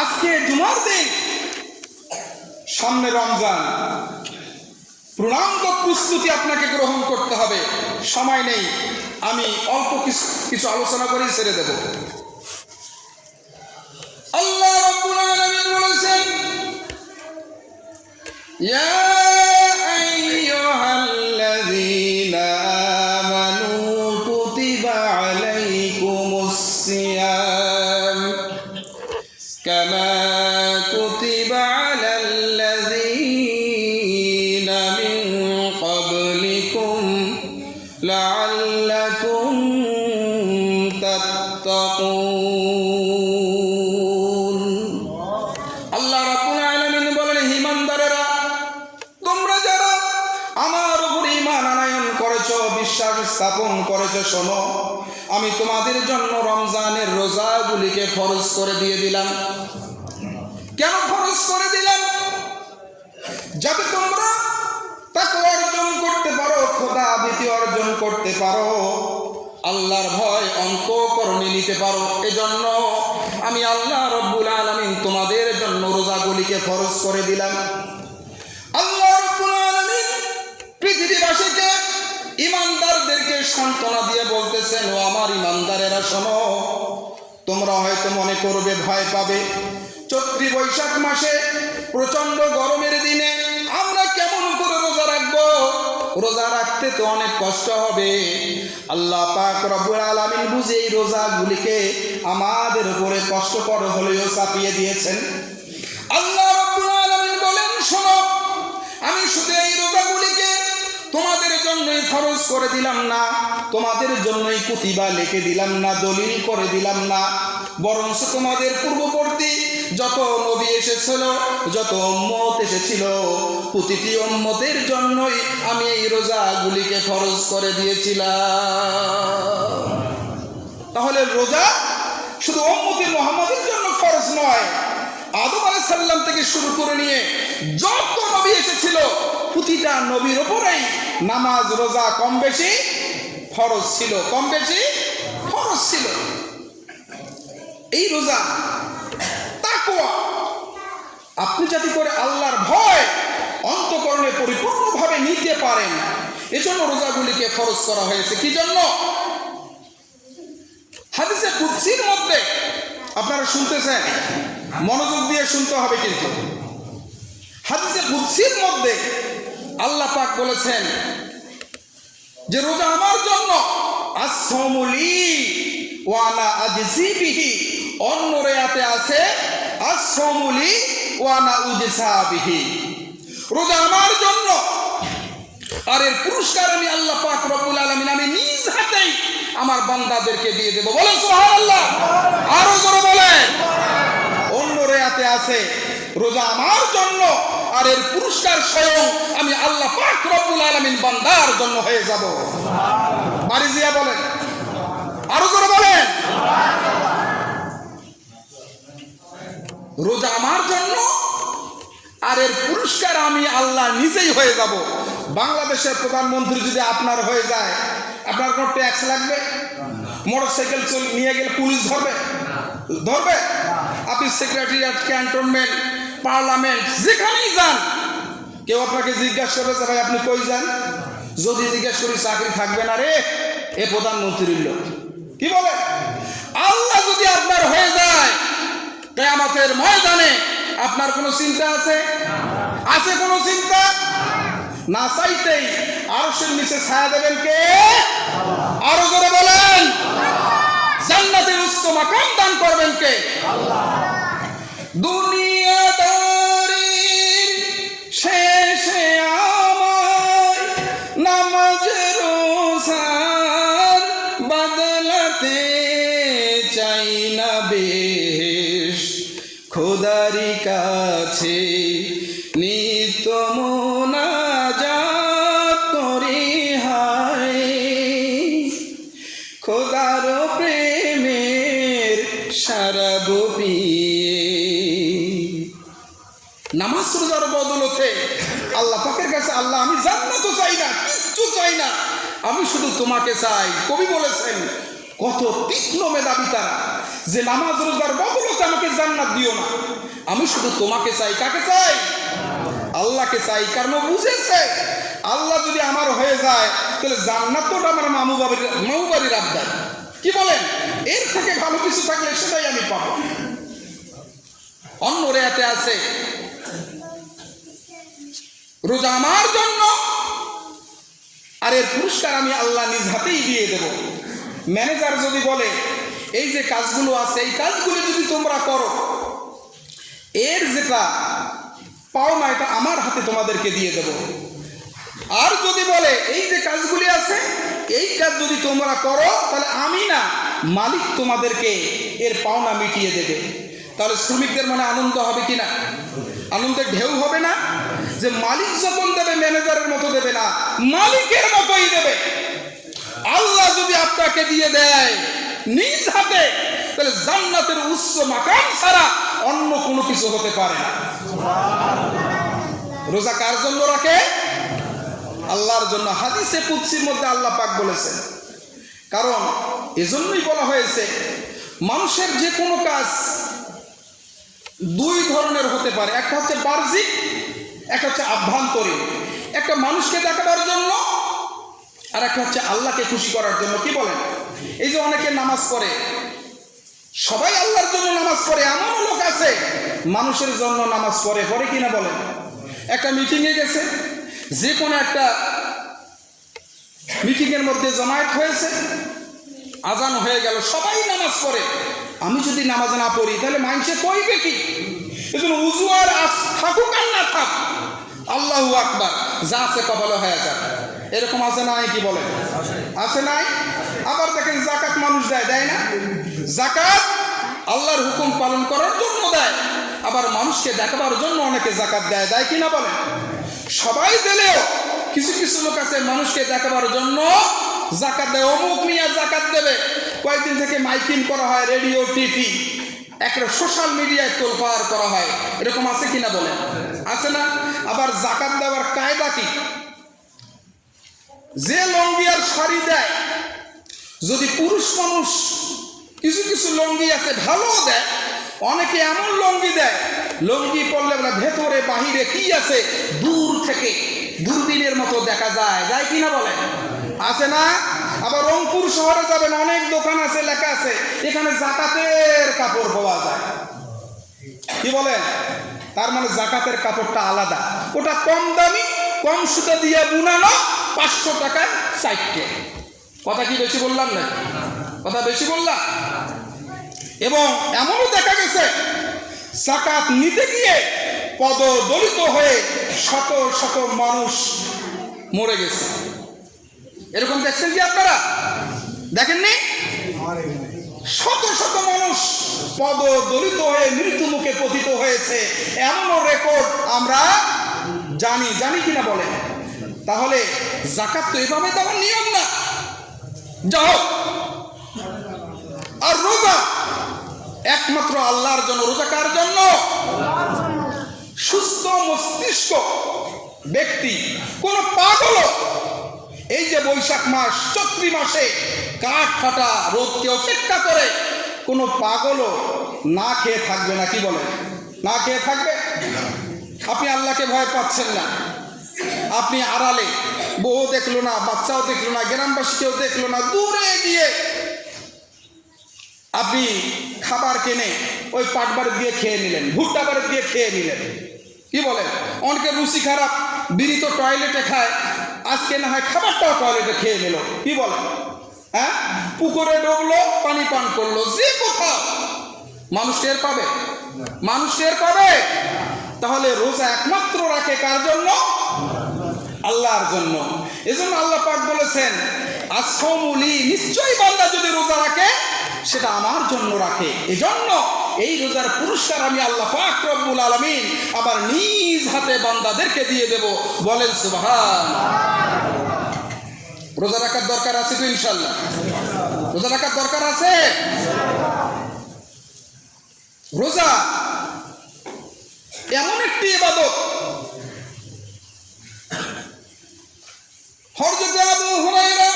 আজকে জুমার দিন, সামনে রমজান, পূর্ণাঙ্গ প্রস্তুতি আপনাকে গ্রহণ করতে হবে। সময় নেই, আমি অল্প কিছু আলোচনা করেই ছেড়ে দেব। আল্লাহ রাব্বুল আলামিন বলেছেন, ইয়া আইয়ুহাল্লাযীনা আমানু কুতিবা আলাইকুমুস সিয়াম কামা কুতিবা আলাল্লাযীনা মিন ক্বাবলিকুম লাআল্লাকুম তাত্তাকুন। আল্লাহ রাব্বুল আলামিন বলেন, ঈমানদারেরা, তোমরা যারা আমার উপর ঈমান আনয়ন করেছো, বিশ্বাস স্থাপন করেছো, শোনো, আমি তোমাদের জন্য রমজানের রোজাগুলিকে ফরজ করে দিয়ে দিলাম। কেন ফরজ করে দিলাম? যাতে তোমরা তাকওয়া অর্জন করতে পারো, খোদা ভীতি অর্জন করতে পারো, আল্লাহর ভয় অন্তঃকরণে নিতে পারো। এজন্য আমি আল্লাহ রাব্বুল আলামিন তোমাদের জন্য রোজাগুলিকে ফরজ করে দিলাম। আল্লাহ রাব্বুল আলামিন পৃথিবীবাসীকে, ঈমানদারদেরকে সান্ত্বনা দিয়ে বলতেছেন, ও আমার ঈমানদারেরা, শোনো, তোমরা হয়তো মনে করবে, ভয় পাবে, চৈত্র বৈশাখ মাসে প্রচন্ড গরমের দিনে আমরা কেমন করে রোজা রাখবো? রোজা রাখতে তো অনেক কষ্ট হবে। আল্লাহ পাক রব্বুল আলামিন বুঝে এই রোজাগুলিকে আমাদের উপরে কষ্টকর হলেও চাপিয়ে দিয়েছেন। আল্লাহ রাব্বুল আলামিন বলেন, শোনো, আমি শুধু এই রোজাগুলিকে তোমাদের জন্যই ফরজ করে দিলাম না, তোমাদের জন্যই কুতিবা লিখে দিলাম না, দলিল করে দিলাম না, বরঞ্চ তোমাদের পূর্ববর্তী যত নবী এসেছিল, যত উম্মত এসেছিল, প্রতিটি উম্মতের জন্যই আমি এই রোজাগুলিকে ফরজ করে দিয়েছিলাম। তাহলে রোজা শুধু উম্মতে মুহাম্মাদের জন্য ফরজ নয়, আদম আলাইহিস সালাম থেকে শুরু করে নিয়ে যত নবী এসেছিল, প্রতিটা নবীর উপরেই নামাজ রোজা কম বেশি ফরজ ছিল, কম বেশি ফরজ ছিল। এই রোজা তাকওয়া, আপনি যাতে করে আল্লাহর ভয় অন্তঃকরণে পরিপূর্ণভাবে নিতে পারেন, এজন্য রোজাগুলিকে ফরজ করা হয়েছে। কি জন্য? হাদিসে কুদসির মধ্যে, আপনারা শুনতেছেন, মনোযোগ দিয়ে শুনতে হবে কিন্তু। হাদিসে কুদসির মধ্যে আল্লাহ পাক বলেছেন যে রোজা আমার জন্য, as-sawmu li wa ana ajzi bihi। অন্য রিয়াতে আছে as-sawmu li wa ana ujza bihi। রোজা আমার জন্য, আর এর পুরস্কার আমি আল্লাহ পাক রব্বুল আলামিন আমি নিজ হাতেই আমার বান্দাদেরকে দিয়ে দেব। বলেন সুবহানাল্লাহ, আরো জোরে বলেন। অন্য রিয়াতে আছে রোজা আমার জন্য, আর এর পুরস্কার স্বয়ং আমি আল্লাহ পাক রব্বুল আলামিন বান্দার জন্য হয়ে যাব। বাড়ি দিয়া বলেন, আরো জোরে বলেন। রোজা আমার জন্য, আর এর পুরস্কার আমি আল্লাহ নিজেই হয়ে যাব। বাংলাদেশের প্রধানমন্ত্রী যদি আপনার হয়ে যায়, আপনার কোনো ট্যাক্স লাগবে? মোটরসাইকেল নিয়ে গেলে পুলিশ ধরবে? আপনি সেক্রেটারিয়েট, ক্যান্টনমেন্ট, পার্লামেন্ট, যেখানেই যান, কেউ আপনাকে জিজ্ঞাসা করবে, ভাই আপনি কই যান? যদি জিজ্ঞাসা করি, চাকরি থাকবে না রে, এ প্রধানমন্ত্রীর লোক। কি বলে? আল্লাহ যদি আপনার হয়ে যায়, কিয়ামতের ময়দানে আপনার কোনো চিন্তা আছে? আছে কোনো চিন্তা? না চাইতেই আরশের নিচে ছায়া দেবেন কে? আরো জোরে বলেন। জান্নাতের উচ্চ মাকাম দান করবেন কে? দুনিয়াদারির শেষে আমায় নামাজ রোজার বদলাতে চাই না বেশ, খোদারি কাছে নিত্য মুনাজাত করি, হায় খোদার প্রেমের শরাব পিয়ে। নামাজ রোজার বদলতে আল্লাহ পাকের কাছে, আল্লাহ আমি জান্নাতও চাই না, কিচ্ছু চাই না, আমি শুধু তোমাকে চাই। কবি বলেছেন, কত তীক্ষ্ণ মেধাবী তারা, যে নামাজ রোজার বদলতে আমাকে জান্নাত দিও না, আমি শুধু তোমাকে চাই। কাকে চাই? আল্লাহকে চাই। কারণ বুঝেছে আল্লাহ যদি আমার হয়ে যায় তাহলে জান্নাত তো আমার মামু বাড়ির আবদার। কি বলেন? এর থেকে ভালো কিছু থাকলে সেটাই আমি পাবো। অন্য রেয়াতে আছে রোজা আমার জন্য, আর এর পুরস্কার আমি আল্লাহ নিজ হাতেই দিয়ে দেব। ম্যানেজার যদি বলে এই যে কাজগুলো আছে এই কাজগুলো যদি তোমরা করো, এর যেটা পাওনা এটা আমার হাতে তোমাদেরকে দিয়ে দেব। আর যদি বলে এই যে কাজগুলি আছে এই কাজ যদি তোমরা করো তাহলে আমি না, মালিক তোমাদেরকে এর পাওনা মিটিয়ে দেবে। তাহলে শ্রমিকদের মনে আনন্দ হবে কিনা? আনন্দের ঢেউ হবে না? যে মালিক যখন দেবে ম্যানেজারের মতো দেবে না, মালিকের মতোই দেবে। আল্লাহ যদি আপনাকে দিয়ে দেয় নিজ হাতে, তাহলে জান্নাতের উচ্চ মাকাম ছাড়া অন্য কোনো কিছু হতে পারে না। রোজা কার জন্য রাখে? আল্লাহর জন্য। হাদিসে কুদসির মধ্যে আল্লাহ পাক বলেছেন, কারণ এজন্যই বলা হয়েছে মানুষের যে কোনো কাজ দুই ধরনের হতে পারে, একটা হচ্ছে বাহ্যিক, একটা হচ্ছে আভ্যন্তরীণ। একটা মানুষকে দেখাবার জন্য, আর একটা হচ্ছে আল্লাহকে খুশি করার জন্য। কি বলেন? এই যে অনেকে নামাজ পড়ে, সবাই আল্লাহর জন্য নামাজ পড়ে, এমন লোক আছে মানুষের জন্য নামাজ পড়ে। পড়ে কিনা বলেন? একটা মিটিংয়ে গেছে, যে কোনো একটা মিটিংয়ের মধ্যে জমায়েত হয়েছে, আজান হয়ে গেল, সবাই নামাজ পড়ে। আমি যদি নামাজ না পড়ি তাহলে মানুষে কইবে কি? এজন্য উযু আর থাকুক আর না থাক, আল্লাহু আকবার, যা আছে কপালে হয়ে যাক। এরকম আছে নাই? কি বলে? আছে নাই? আবার দেখেন যাকাত মানুষ দেয়, দেয় না? যাকাত আল্লাহর হুকুম পালন করার জন্য দেয়, আবার মানুষকে দেখাবার জন্য অনেকে যাকাত দেয়, দেয় কিনা বলেন? সবাই দিলেও কিছু কিছু লোক আছে মানুষকে দেখাবার জন্য যাকাত দেয়। অমুক মিয়া যাকাত দেবে, কয়েকদিন থেকে মাইকিং করা হয়, রেডিও, টিভি, একটা সোশ্যাল মিডিয়ায় তোলপাড় করা হয়। এরকম আছে কিনা বলেন? আছে না? আবার যাকাত দেওয়ার কায়দা কি? যে লঙ্গি আর শাড়ি দেয়, যদি পুরুষ মানুষ, কিছু কিছু লঙ্গি আছে ভালো দেয়, অনেকে এমন লঙ্গি দেয়, লঙ্গি পরলে বলে ভেতরে বাহিরে কি আছে দূর থেকে দূরবীনের মতো দেখা যায়, যায় কিনা বলেন? আছে না? আবার রংপুর শহরে যাবেন, অনেক দোকান আছে, লেখা আছে এখানে যাকাতের কাপড় পাওয়া যায়। কি বলেন? তার মানে যাকাতের কাপড়টা আলাদা, ওটা কম দামি, কম সুতা দিয়ে বুনানো, 500 টাকায় 4টে। কথা কি বেশি বললাম না? কথা বেশি বললাম? এবং এমনও দেখা গেছে যাকাত নিতে গিয়ে পদদলিত হয়ে শত শত মানুষ মরে গেছে। এরকম দেখছেন কি আপনারা? দেখেননি? শত শত মানুষ পদদলিত হয়ে মৃত্যু মুখে পতিত হয়েছে, এমনও রেকর্ড আমরা জানি। জানি কিনা বলেন? তাহলে যাকাত তো এভাবে দেওয়ার নিয়ম না। যাও, আর রোজা একমাত্র আল্লাহর জন্য। রোজা কার জন্য? সুস্থ মস্তিষ্ক ব্যক্তি, কোন পাগল এই যে বৈশাখ মাস, চৈত্র মাসে কাঠ ফাটা রোদকে অপেক্ষা করে, কোন পাগলও না খেয়ে থাকবে না। কি বলে? না খেয়ে থাকবে? আপনি আল্লাহকে ভয় পাচ্ছেন না, আপনি আড়ালে, বউ দেখলো না, বাচ্চাও দেখলো না, গ্রামবাসী কেউ দেখলো না, দূরে গিয়ে আপনি খাবার কিনে ওই পাটবার দিয়ে খেয়ে নিলেন, ভুট্টা বার দিয়ে খেয়ে নিলেন। কি বলেন? অনেকের রুচি খারাপ, বিড়ি তো টয়লেটে খায়, আজকে না হয় খাবারটাও টয়লেটে খেয়ে নিল। কি বলেন? হ্যাঁ, পুকুরে ডুবলো, পানি পান করলো, যে কোথাও মানুষ টের পাবে? মানুষ টের পাবে? তাহলে রোজা একমাত্র রাখে কার জন্য? আল্লাহর জন্য। এজন্য আল্লাহ পাক বলেছেন আসসামুলি, নিশ্চয়ই বান্দা যদি রোজা রাখে সেটা আমার জন্য রাখে। এজন্য এই রোজার পুরস্কার আমি আল্লাহ পাক রব্বুল আলামিন আবার নিজ হাতে বান্দাদেরকে দিয়ে দেব। বলেন সুবহানাল্লাহ। রোজা রাখার দরকার আছে তো? ইনশাআল্লাহ রোজা রাখার দরকার আছে। রোজা এমন একটি ইবাদত, হযরত আবু হুরায়রা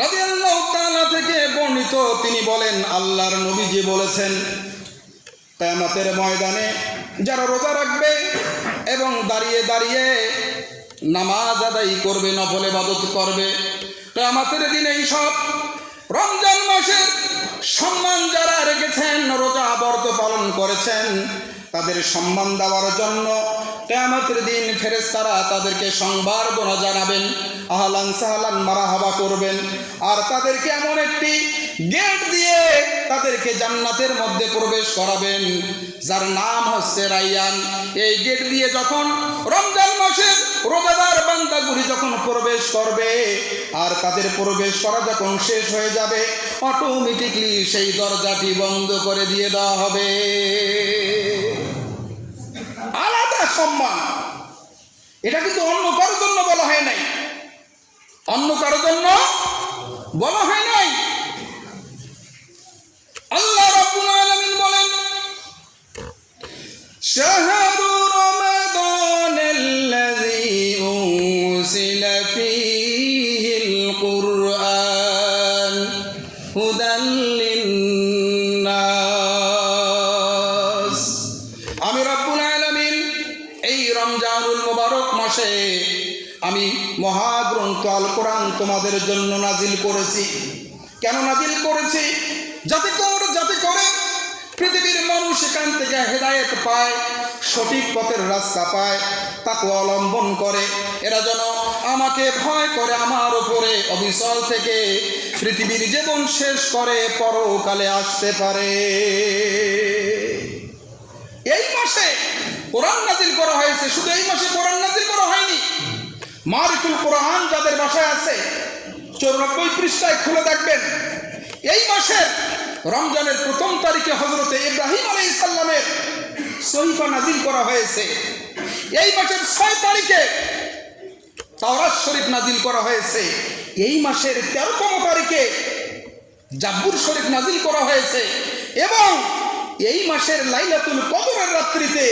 রাদিয়াল্লাহু তাআলা থেকে বর্ণিত, তিনি বলেন আল্লাহর নবীজি বলেছেন, কিয়ামতের ময়দানে যারা রোজা রাখবে এবং দাঁড়িয়ে দাঁড়িয়ে নামাজ আদায় করবে, নফল ইবাদত করবে, কিয়ামতের দিনে এই সব রমজান মাসের সম্মান যারা রেখেছেন, রোজা ব্রত পালন করেছেন, তাদের সম্মান দেওয়ার জন্য কিয়ামতের দিন ফেরেশতারা তাদেরকে সংবর্ধনা জানাবেন, আহলান সাহলান মারহাবা করবেন, আর তাদেরকে এমন একটি গেট দিয়ে তাদেরকে জান্নাতের মধ্যে প্রবেশ করাবেন যার নাম হচ্ছে রাইয়ান। এই গেট দিয়ে যখন রমজান মাসের রোজাদার বান্দাগুলি যখন প্রবেশ করবে আর তাদের প্রবেশ করা যখন শেষ হয়ে যাবে, অটোমেটিকলি সেই দরজাটি বন্ধ করে দিয়ে দেওয়া হবে। আলাদা সম্মান, এটা কিন্তু অন্য কারোর জন্য বলা হয় নাই, অন্য কারোর জন্য বলা হয় নাই। আল্লাহ রাব্বুল আলামিন বলেন, শাহরু রমাদানাল্লাযী উনজিলা ফীহিল কুরআন হুদাল লিন্নাস। আমি রাব্বুল আলামিন এই রমজানুল মুবারক মাসে আমি মহাগ্রন্থ আল কোরআন তোমাদের জন্য নাজিল করেছি। কেন নাজিল করেছি? যাতে করে পৃথিবীর মানুষ এখান থেকে হেদায়েত পায়, সঠিক পথের রাস্তা পায়, তাকওয়া অবলম্বন করে, এরা যেন আমাকে ভয় করে, আমার উপরে অবিচল থেকে পৃথিবীর জীবন শেষ করে পরকালে আসতে পারে। এই মাসে কোরআন নাজিল করা হয়েছে। শুধু এই মাসে কোরআন নাজিল করা হয়নি, মারিফুল কোরআন যাদের বাসায় আছে 94 পৃষ্ঠায় খুলে দেখবেন, এই মাসের রমজানের প্রথম তারিখে হযরতে ইব্রাহিম আলাইহিস সালামের সহিফা নাজিল করা হয়েছে। এই মাসের 6 তারিখে তাওরাত শরীফ নাজিল করা হয়েছে। এই মাসের 13তম তারিখে জাবুর শরীফ নাজিল করা হয়েছে। এবং এই মাসের লাইলাতুল কদরের রাত্রিতে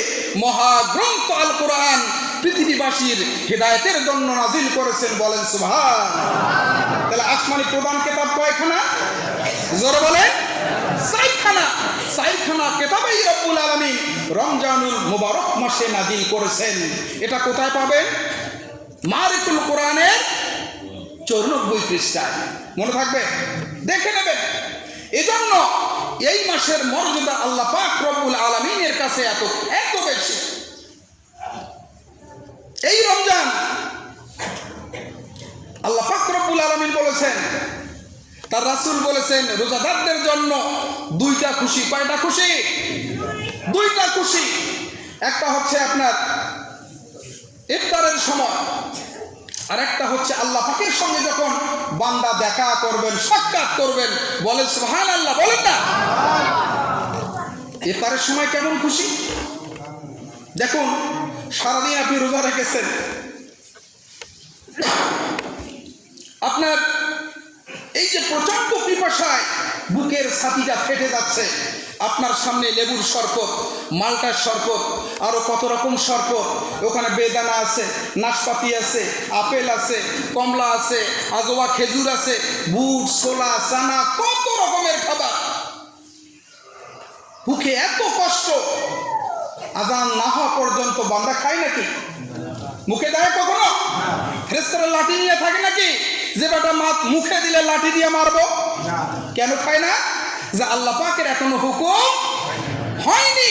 মহাগ্রন্থ আল কোরআন পৃথিবীবাসীর হেদায়েতের জন্য নাজিল করেছেন। বলেন সুবহানাল্লাহ। তাহলে আসমানি প্রধান কিতাব কয়খানা? জোরে বলেন, 4খানা। 4খানা কিতাবই রব্বুল আলামিন রমজানুল মুবারক মাসে নাজিল করেছেন। এটা কোথায় পাবেন? মারিফুল কোরআনের 94 পৃষ্ঠায়। মনে থাকবে, দেখে নেবেন। এজন্য এই মাসের মর্যাদা আল্লাহ পাক রব্বুল আলামিনের কাছে এত বেশি। এই রমজান আল্লাহ পাক রব্বুল আলামিন বলেছেন, তার রাসূল বলেছেন, রোজাদারদের জন্য 2টা খুশি। কয়টা খুশি? 2টা খুশি। একটা হচ্ছে আপনার ইফতারের সময়, আর একটা হচ্ছে আল্লাহ পাকের সঙ্গে যখন বান্দা দেখা করবেন, সাক্ষাৎ করবেন। বলেন সুবহানাল্লাহ, বলেন না? ইফতারের সময় কেমন খুশি দেখুন। সারাদিন আপনি রোজা রেখেছেন, আপনার এই যে প্রচন্ড পিপাসায় বুকের ছাতিটা ফেটে যাচ্ছে, আপনার সামনে লেবুর শরবত, মালটার শরবত, আরো কত রকম শরবত, ওখানে বেদানা আছে, নাশপাতি আছে, আপেল আছে, কমলা আছে, আজওয়া খেজুর আছে, বুট, ছোলা, চানা, কত রকমের খাবার। বুকে এত কষ্ট, আজান না হওয়া পর্যন্ত বান্দা খায় নাকি? মুখে দেয় কখনো? ফেরেশতারা লাঠি নিয়ে থাকে নাকি যে বেটা মুখে দিলে লাঠি দিয়ে মারবো? কেন খায় না? যে আল্লাহ পাকের এখনো হুকুম হয়নি।